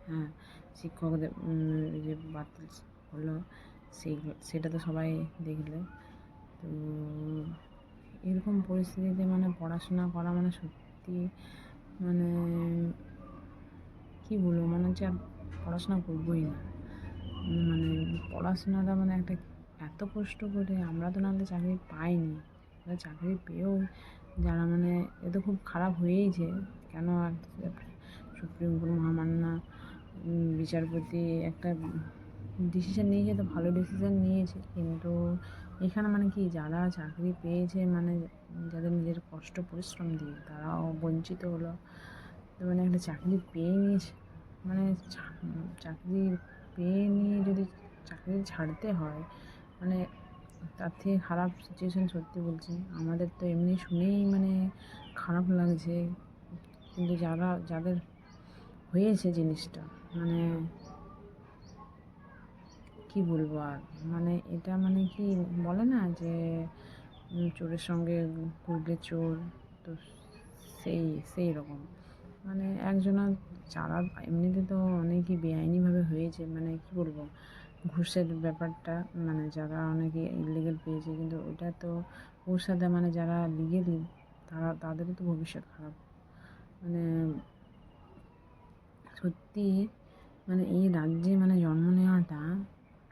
হ্যাঁ, শিক্ষকদের যে বাতিল হলো সেটা তো সবাই দেখলে। তো এরকম পরিস্থিতিতে মানে পড়াশোনা করা মানে সত্যি মানে কী বলবো, মনে হচ্ছে আর পড়াশোনা করবোই না। মানে পড়াশোনাটা মানে একটা এত কষ্ট করে আমরা তো নাহলে চাকরি পাইনি, চাকরি পেয়েও যারা মানে এ তো খুব খারাপ হয়েইছে। কেন আর সুপ্রিম কোর্ট মহামান্য বিচারপতি একটা ডিসিশান নিয়েছে, তো ভালো ডিসিশান নিয়েছে, কিন্তু এখানে মানে কি যারা চাকরি পেয়েছে মানে যাদের নিজের কষ্ট পরিশ্রম দিয়ে তারাও বঞ্চিত হলো। তো মানে একটা চাকরি পেয়ে নিয়েছে মানে চাকরি পেয়ে নিয়ে যদি চাকরি ছাড়তে হয় মানে তার থেকে খারাপ সিচুয়েশান সত্যি বলছি। আমাদের তো এমনি শুনেই মানে খারাপ লাগছে, কিন্তু যাদের হয়েছে জিনিসটা মানে কি বলবো আর, মানে এটা মানে কি বলে না যে চোরের সঙ্গে ঘুরলে চোর, তো সেই সেই রকম মানে একজনের যারা এমনিতে তো অনেকই বেআইনিভাবে হয়েছে, মানে কি বলবো, ঘুষের ব্যাপারটা মানে যারা অনেকে ইলিগেল পেয়েছে, কিন্তু ওটা তো ওর সাথে মানে যারা লিগেলি তাদেরও তো ভবিষ্যৎ খারাপ। মানে সত্যি মানে এই রাজ্যে মানে জন্ম নেওয়াটা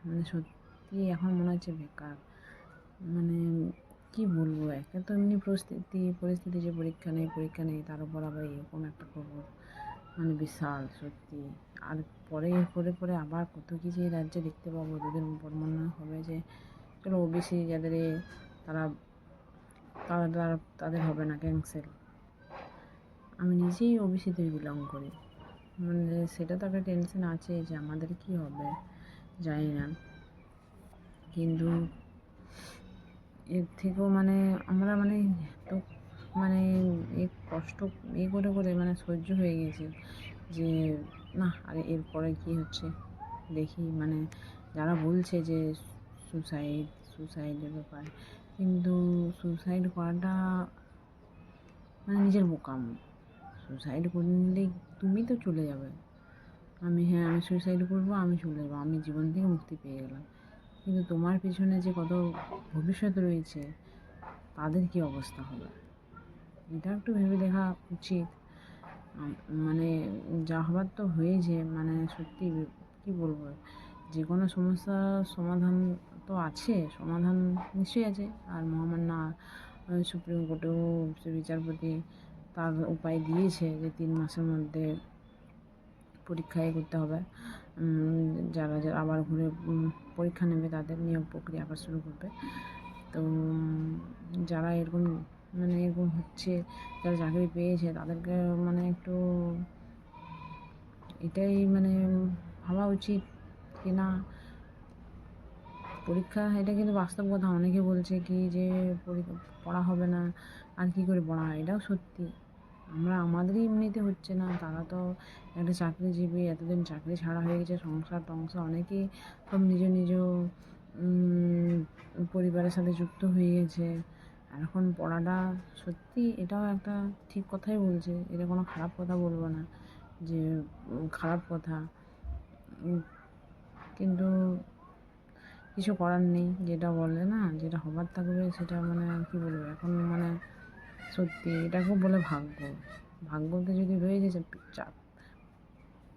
মানে সত্যি এখন মনে হচ্ছে বেকার। মানে কি বলবো, একে তো এমনি পরিস্থিতি যে পরীক্ষা নেই তার উপর আবার এরকম একটা খবর, মানে বিশাল সত্যি। আর পরে আবার কত কিছু এই রাজ্যে দেখতে পাবো, দুদিন পর মনে হবে যে চলো ওবিসি যাদের তারা তাদের হবে না ক্যান্সেল। আমি নিজেই ওবিসিতে বিলং করি, মানে সেটা তো একটা টেনশন আছে যে আমাদের কি হবে জানি না, কিন্তু এর থেকেও মানে আমরা মানে এত মানে কষ্ট করে মানে সহ্য হয়ে গেছি যে না আরে এরপরে কী হচ্ছে দেখি। মানে যারা বলছে যে সুসাইডের ব্যাপার, কিন্তু সুসাইড করাটা মানে নিজের বোকামো। সুসাইড করলেই তুমি তো চলে যাবে, আমি সুইসাইড করবো, আমি চলে যাবো, আমি জীবন থেকে মুক্তি পেয়ে গেলাম, কিন্তু তোমার পিছনে যে কত ভবিষ্যৎ রয়েছে তাদের কী অবস্থা হবে এটা একটু ভেবে দেখা উচিত। মানে যা হবার তো হয়েছে, মানে সত্যি কী বলবো, যে কোনো সমস্যার সমাধান তো আছে, সমাধান নিশ্চয়ই আছে। আর মহামান্য সুপ্রিম কোর্টেও বিচারপতি তার উপায় দিয়েছে যে 3 মাসের মধ্যে পরীক্ষায় করতে হবে। যারা আবার ঘুরে পরীক্ষা নেবে তাদের নিয়োগ প্রক্রিয়া আবার শুরু করবে। তো যারা এরকম হচ্ছে, যারা চাকরি পেয়েছে তাদেরকে মানে একটু এটাই মানে ভাবা উচিত কি না পরীক্ষা, এটা কিন্তু বাস্তব কথা। অনেকে বলছে কি যে পড়া হবে না, আর কি করে পড়া হয়, এটাও সত্যি। আমাদেরই এমনিতে হচ্ছে না, তারা তো একটা চাকরিজীবী, এতদিন চাকরি ছাড়া হয়ে গেছে, সংসার অনেকেই সব নিজ পরিবারের সাথে যুক্ত হয়ে গেছে। আর এখন পড়াটা সত্যি এটাও একটা ঠিক কথাই বলছে, এটা কোনো খারাপ কথা বলবো না যে খারাপ কথা, কিন্তু কিছু করার নেই। যেটা বলে না, যেটা হবার থাকবে সেটা মানে কি বলবো এখন, মানে সত্যি এটা খুব বলে ভাগ্যতে যদি রয়ে গেছে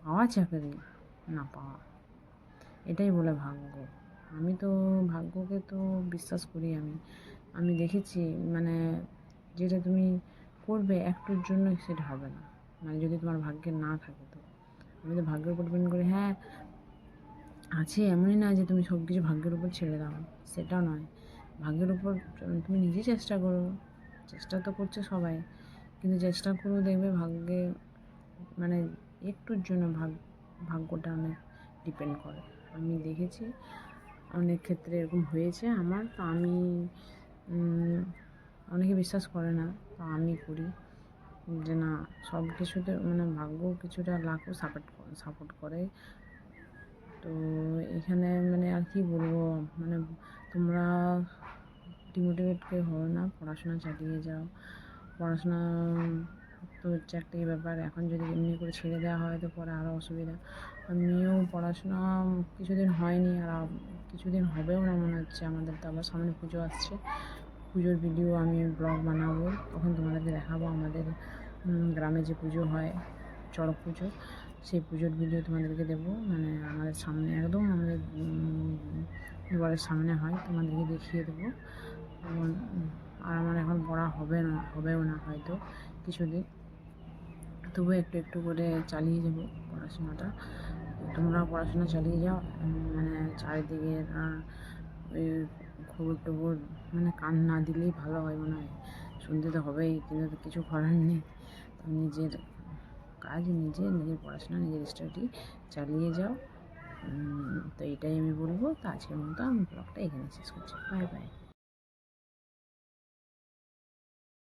পাওয়া চাকরি না পাওয়া, এটাই বলে ভাগ্য। আমি তো ভাগ্যকে তো বিশ্বাস করি। আমি দেখেছি মানে যেটা তুমি করবে একটুর জন্য সেটা হবে না, মানে যদি তোমার ভাগ্যে না থাকে। তো আমি তো ভাগ্যের উপর ডিপেন্ড করি। হ্যাঁ আছে, এমনই না যে তুমি সব কিছু ভাগ্যের উপর ছেড়ে দাও, সেটা নয়। ভাগ্যের উপর তুমি নিজে চেষ্টা করো, চেষ্টা তো করছে সবাই, কিন্তু চেষ্টা করেও দেখবে ভাগ্যে মানে একটুর জন্য ভাগ্যটা অনেক ডিপেন্ড করে। আমি দেখেছি অনেক ক্ষেত্রে এরকম হয়েছে আমার। তো আমি অনেকে বিশ্বাস করে না, তো আমি করি যে না, সব কিছুতে মানে ভাগ্য কিছুটা লাখও সাপোর্ট করে। তো এখানে মানে আর কি বলবো, মানে তোমরা ডিমোটিভেট কেউ হও না, পড়াশোনা চালিয়ে যাও। পড়াশোনা তো হচ্ছে একটাই ব্যাপার, এখন যদি এমনি করে ছেড়ে দেওয়া হয় তো পরে আরও অসুবিধা। আমিও পড়াশোনা কিছুদিন হয়নি, আর কিছুদিন হবেও না মনে হচ্ছে। আমাদের তো আবার সামনে পুজো আসছে, পুজোর ভিডিও আমি ব্লগ বানাবো, তখন তোমাদেরকে দেখাবো আমাদের গ্রামে যে পুজো হয়, চড়ক পুজো, সেই পুজোর ভিডিও তোমাদেরকে দেবো। মানে আমাদের সামনে একদম আমাদের দুয়ারের সামনে হয়, তোমাদেরকে দেখিয়ে দেবো। আর আমার এখন পড়া হবেও না হয়তো কিছুদিন, তবু একটু একটু করে চালিয়ে যাবো পড়াশোনাটা। তোমরাও পড়াশোনা চালিয়ে যাও। মানে চারিদিকে ওই খবর টবর মানে কান না দিলেই ভালো হয় মনে হয়। শুনতে তো হবেই, কিন্তু তো কিছু করার নেই। তো নিজের কাজ নিজের পড়াশোনা, নিজের স্টাডি চালিয়ে যাও। তো এটাই আমি বলবো। তো আজকের মতো আমি ব্লগটা এখানে শেষ করছি। Bye bye.